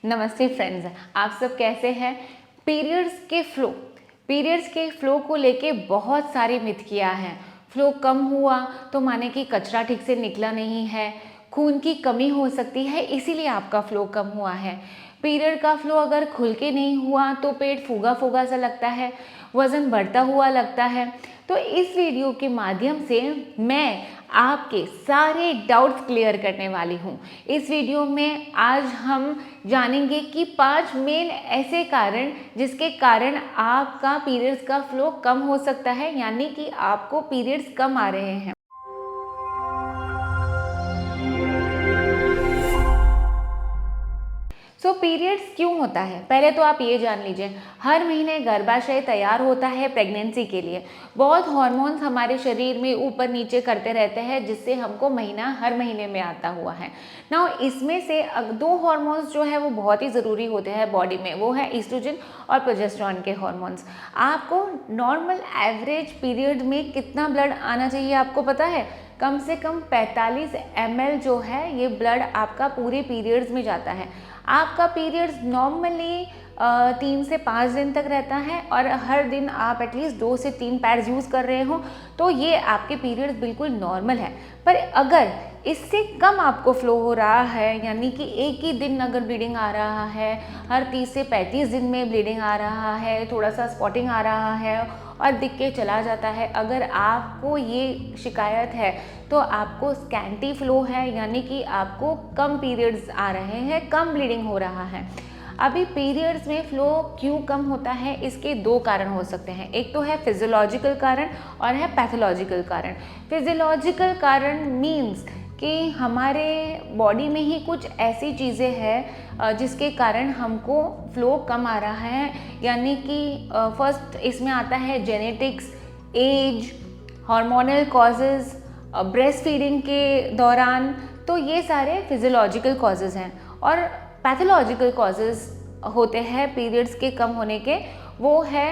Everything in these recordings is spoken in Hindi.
नमस्ते फ्रेंड्स, आप सब कैसे हैं। पीरियड्स के फ्लो को लेके बहुत सारी मिथकियाँ हैं। फ्लो कम हुआ तो माने कि कचरा ठीक से निकला नहीं है, खून की कमी हो सकती है इसीलिए आपका फ्लो कम हुआ है। पीरियड का फ्लो अगर खुल के नहीं हुआ तो पेट फूगा फूगा सा लगता है, वज़न बढ़ता हुआ लगता है। तो इस वीडियो के माध्यम से मैं आपके सारे डाउट्स क्लियर करने वाली हूँ। इस वीडियो में आज हम जानेंगे कि 5 मेन ऐसे कारण जिसके कारण आपका पीरियड्स का फ्लो कम हो सकता है, यानी कि आपको पीरियड्स कम आ रहे हैं। पीरियड्स क्यों होता है, पहले तो आप ये जान लीजिए। हर महीने गर्भाशय तैयार होता है प्रेगनेंसी के लिए। बहुत हार्मोन्स हमारे शरीर में ऊपर नीचे करते रहते हैं, जिससे हमको महीना हर महीने में आता हुआ है ना। इसमें से 2 हार्मोन्स जो है वो बहुत ही ज़रूरी होते हैं बॉडी में, वो है ईस्ट्रोजन और प्रोजेस्टेरॉन के हार्मोन्स। आपको नॉर्मल एवरेज पीरियड में कितना ब्लड आना चाहिए आपको पता है? कम से कम 45 ml जो है ये ब्लड आपका पूरे पीरियड्स में जाता है। आपका पीरियड्स नॉर्मली 3 से 5 दिन तक रहता है और हर दिन आप एटलीस्ट 2 से 3 पैड्स यूज़ कर रहे हो तो ये आपके पीरियड्स बिल्कुल नॉर्मल है। पर अगर इससे कम आपको फ्लो हो रहा है, यानी कि एक ही दिन अगर ब्लीडिंग आ रहा है, हर 30 से 35 दिन में ब्लीडिंग आ रहा है, थोड़ा सा स्पॉटिंग आ रहा है और दिख के चला जाता है, अगर आपको ये शिकायत है तो आपको स्कैंटी फ्लो है, यानी कि आपको कम पीरियड्स आ रहे हैं, कम ब्लीडिंग हो रहा है। अभी पीरियड्स में फ्लो क्यों कम होता है, इसके 2 कारण हो सकते हैं। एक तो है फिजियोलॉजिकल कारण और है पैथोलॉजिकल कारण। फिजियोलॉजिकल कारण मीन्स कि हमारे बॉडी में ही कुछ ऐसी चीज़ें हैं जिसके कारण हमको फ्लो कम आ रहा है, यानी कि फर्स्ट इसमें आता है genetics, age, hormonal causes, breast feeding के दौरान, तो ये सारे फिजियोलॉजिकल कॉजेज़ हैं। और पैथोलॉजिकल कॉजेज़ होते हैं पीरियड्स के कम होने के, वो है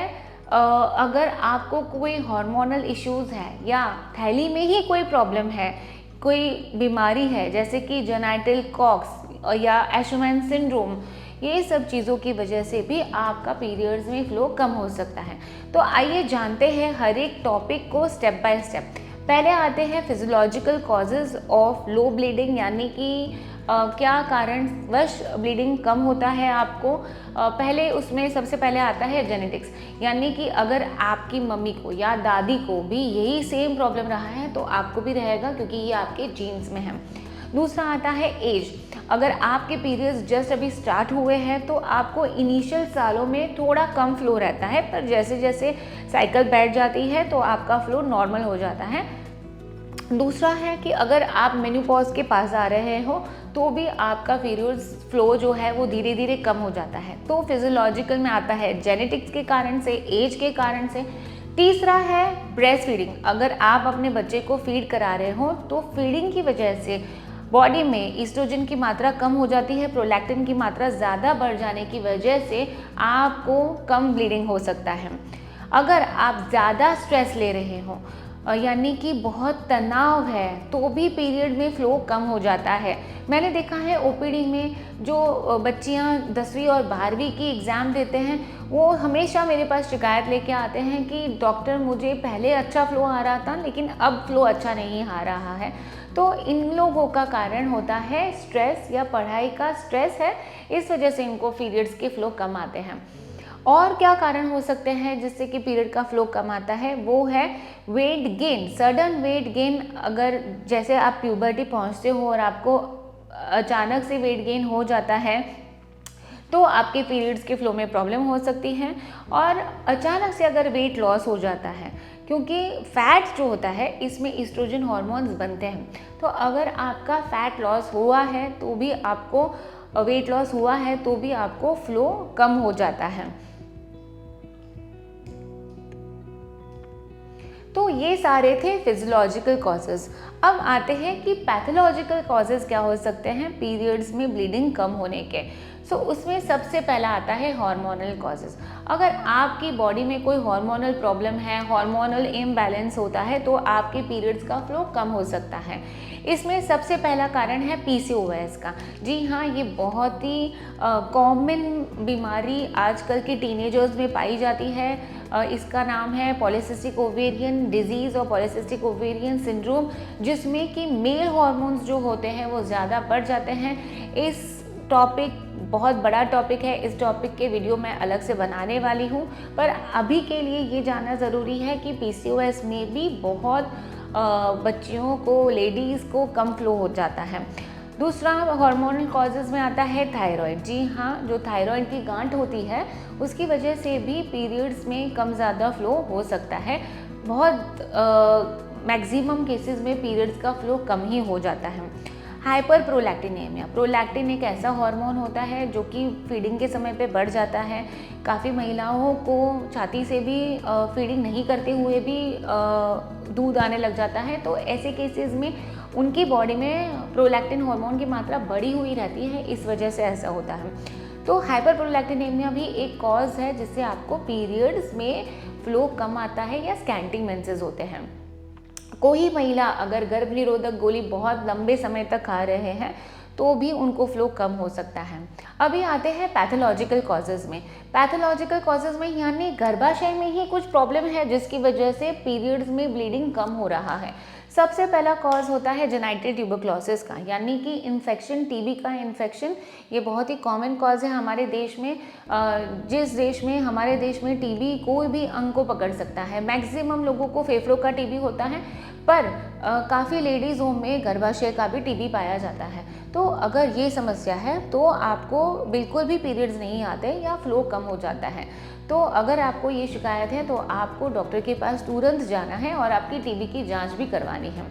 अगर आपको कोई हार्मोनल इश्यूज़ है या थैली में ही कोई प्रॉब्लम है, कोई बीमारी है जैसे कि जेनाइटल कॉक्स या एशुमैन सिंड्रोम, ये सब चीज़ों की वजह से भी आपका पीरियड्स में फ्लो कम हो सकता है। तो आइए जानते हैं हर एक टॉपिक को स्टेप बाय स्टेप। पहले आते हैं physiological causes of low bleeding, यानी कि क्या कारणवश ब्लीडिंग कम होता है आपको। पहले उसमें सबसे पहले आता है जेनेटिक्स, यानी कि अगर आपकी मम्मी को या दादी को भी यही सेम प्रॉब्लम रहा है तो आपको भी रहेगा, क्योंकि ये आपके जीन्स में है। दूसरा आता है एज। अगर आपके पीरियड्स जस्ट अभी स्टार्ट हुए हैं तो आपको इनिशियल सालों में थोड़ा कम फ्लो रहता है, पर जैसे जैसे साइकिल बैठ जाती है तो आपका फ्लो नॉर्मल हो जाता है। दूसरा है कि अगर आप मेनोपॉज के पास आ रहे हो तो भी आपका पीरियड्स फ्लो जो है वो धीरे धीरे कम हो जाता है। तो फिजियोलॉजिकल में आता है जेनेटिक्स के कारण से, एज के कारण से। तीसरा है ब्रेस्ट फीडिंग। अगर आप अपने बच्चे को फीड करा रहे हो तो फीडिंग की वजह से बॉडी में ईस्ट्रोजन की मात्रा कम हो जाती है, प्रोलैक्टिन की मात्रा ज़्यादा बढ़ जाने की वजह से आपको कम ब्लीडिंग हो सकता है। अगर आप ज़्यादा स्ट्रेस ले रहे हो, यानी कि बहुत तनाव है, तो भी पीरियड में फ़्लो कम हो जाता है। मैंने देखा है ओपीडी में जो बच्चियां 10वीं और 12वीं की एग्ज़ाम देते हैं, वो हमेशा मेरे पास शिकायत लेके आते हैं कि डॉक्टर मुझे पहले अच्छा फ़्लो आ रहा था लेकिन अब फ़्लो अच्छा नहीं आ रहा है। तो इन लोगों का कारण होता है स्ट्रेस, या पढ़ाई का स्ट्रेस है, इस वजह से इनको पीरियड्स के फ़्लो कम आते हैं। और क्या कारण हो सकते हैं जिससे कि पीरियड का फ्लो कम आता है, वो है weight gain, sudden weight gain. अगर जैसे आप प्यूबर्टी पहुंचते हो और आपको अचानक से वेट गेन हो जाता है तो आपके पीरियड्स के फ्लो में प्रॉब्लम हो सकती है। और अचानक से अगर वेट लॉस हो जाता है, क्योंकि फैट जो होता है इसमें ईस्ट्रोजन हार्मोन्स बनते हैं, तो अगर आपका फैट लॉस हुआ है तो भी आपको वेट लॉस हुआ है तो भी आपको फ्लो कम हो जाता है। तो ये सारे थे फिजियोलॉजिकल कॉजेज़। अब आते हैं कि पैथोलॉजिकल कॉजेज़ क्या हो सकते हैं पीरियड्स में ब्लीडिंग कम होने के। उसमें सबसे पहला आता है हार्मोनल कॉजेज़। अगर आपकी बॉडी में कोई हार्मोनल प्रॉब्लम है, हार्मोनल इम्बैलेंस होता है, तो आपके पीरियड्स का फ्लो कम हो सकता है। इसमें सबसे पहला कारण है पीसीओएस का। जी हाँ, ये बहुत ही कॉमन बीमारी आजकल के टीनेजर्स में पाई जाती है। इसका नाम है पॉलीसिस्टिक ओवेरियन डिजीज़ और पॉलीसिस्टिक ओवेरियन सिंड्रोम, जिसमें कि मेल हार्मोन्स जो होते हैं वो ज़्यादा बढ़ जाते हैं। इस टॉपिक बहुत बड़ा टॉपिक है, इस टॉपिक के वीडियो मैं अलग से बनाने वाली हूँ, पर अभी के लिए ये जानना ज़रूरी है कि पीसीओएस में भी बहुत बच्चियों को, लेडीज़ को कम फ्लो हो जाता है। दूसरा हार्मोनल कॉजेज़ में आता है थायराइड। जी हाँ, जो थायराइड की गांठ होती है उसकी वजह से भी पीरियड्स में कम ज़्यादा फ्लो हो सकता है। बहुत मैक्सिमम केसेस में पीरियड्स का फ्लो कम ही हो जाता है। हाइपर प्रोलैक्टिनेमिया, प्रोलैक्टिन एक ऐसा हार्मोन होता है जो कि फीडिंग के समय पे बढ़ जाता है। काफ़ी महिलाओं को छाती से भी फीडिंग नहीं करते हुए भी दूध आने लग जाता है, तो ऐसे केसेस में उनकी बॉडी में प्रोलैक्टिन हार्मोन की मात्रा बढ़ी हुई रहती है, इस वजह से ऐसा होता है। तो हाइपर प्रोलैक्टिनेमिया भी एक कॉज है जिससे आपको पीरियड्स में फ्लो कम आता है या स्कैंटिंग मेंसेस होते हैं। कोई महिला अगर गर्भ निरोधक गोली बहुत लंबे समय तक खा रहे हैं तो भी उनको फ्लो कम हो सकता है। अभी आते हैं पैथोलॉजिकल कॉजेज़ में। पैथोलॉजिकल कॉजेज़ में यानी गर्भाशय में ही कुछ प्रॉब्लम है जिसकी वजह से पीरियड्स में ब्लीडिंग कम हो रहा है। सबसे पहला कॉज होता है जेनाइटल ट्यूबरक्लोसिस का, यानी कि इन्फेक्शन, टीबी का इन्फेक्शन। ये बहुत ही कॉमन कॉज है हमारे देश में। जिस देश में, हमारे देश में टीबी कोई भी अंग को पकड़ सकता है। मैक्सिमम लोगों को फेफड़ों का टीबी होता है, पर काफ़ी लेडीज़ों में गर्भाशय का भी टीबी पाया जाता है। तो अगर ये समस्या है तो आपको बिल्कुल भी पीरियड्स नहीं आते या फ्लो कम हो जाता है। तो अगर आपको ये शिकायत है तो आपको डॉक्टर के पास तुरंत जाना है और आपकी टीबी की जांच भी करवानी है।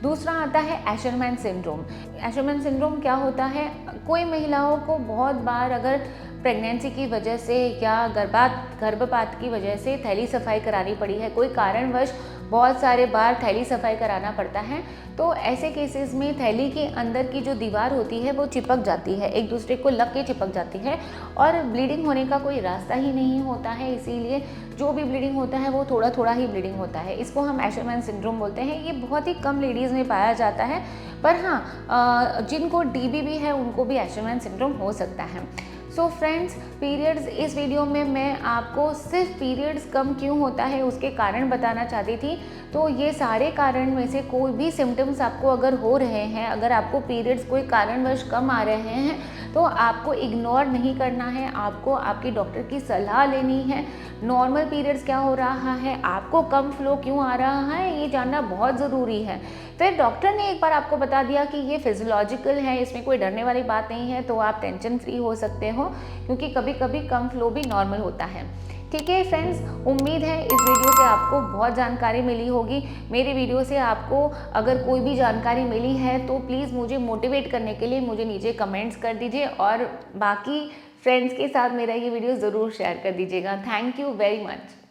दूसरा आता है एशरमैन सिंड्रोम। एशरमैन सिंड्रोम क्या होता है? कोई महिलाओं को बहुत बार अगर प्रेगनेंसी की वजह से या गर्भपात की वजह से थैली सफाई करानी पड़ी है, कोई कारणवश बहुत सारे बार थैली सफाई कराना पड़ता है, तो ऐसे केसेस में थैली के अंदर की जो दीवार होती है वो चिपक जाती है, एक दूसरे को लग के चिपक जाती है और ब्लीडिंग होने का कोई रास्ता ही नहीं होता है। इसीलिए जो भी ब्लीडिंग होता है वो थोड़ा थोड़ा ही ब्लीडिंग होता है। इसको हम एशरमैन सिंड्रोम बोलते हैं। ये बहुत ही कम लेडीज़ में पाया जाता है, पर हाँ, जिनको डीबी भी है उनको भी एशरमैन सिंड्रोम हो सकता है। सो फ्रेंड्स, पीरियड्स, इस वीडियो में मैं आपको सिर्फ पीरियड्स कम क्यों होता है उसके कारण बताना चाहती थी। तो ये सारे कारण में से कोई भी सिम्टम्स आपको अगर हो रहे हैं, अगर आपको पीरियड्स कोई कारणवश कम आ रहे हैं, तो आपको इग्नोर नहीं करना है, आपको आपकी डॉक्टर की सलाह लेनी है। नॉर्मल पीरियड्स क्या हो रहा है, आपको कम फ्लो क्यों आ रहा है, ये जानना बहुत ज़रूरी है। फिर डॉक्टर ने एक बार आपको बता दिया कि ये फिजियोलॉजिकल है, इसमें कोई डरने वाली बात नहीं है, तो आप टेंशन फ्री हो सकते हो, क्योंकि कभी कभी कम फ्लो भी नॉर्मल होता है। ठीक है फ्रेंड्स, उम्मीद है इस वीडियो से आपको बहुत जानकारी मिली होगी। मेरे वीडियो से आपको अगर कोई भी जानकारी मिली है तो प्लीज़ मुझे मोटिवेट करने के लिए मुझे नीचे कमेंट्स कर दीजिए और बाकी फ्रेंड्स के साथ मेरा ये वीडियो ज़रूर शेयर कर दीजिएगा। Thank you very much.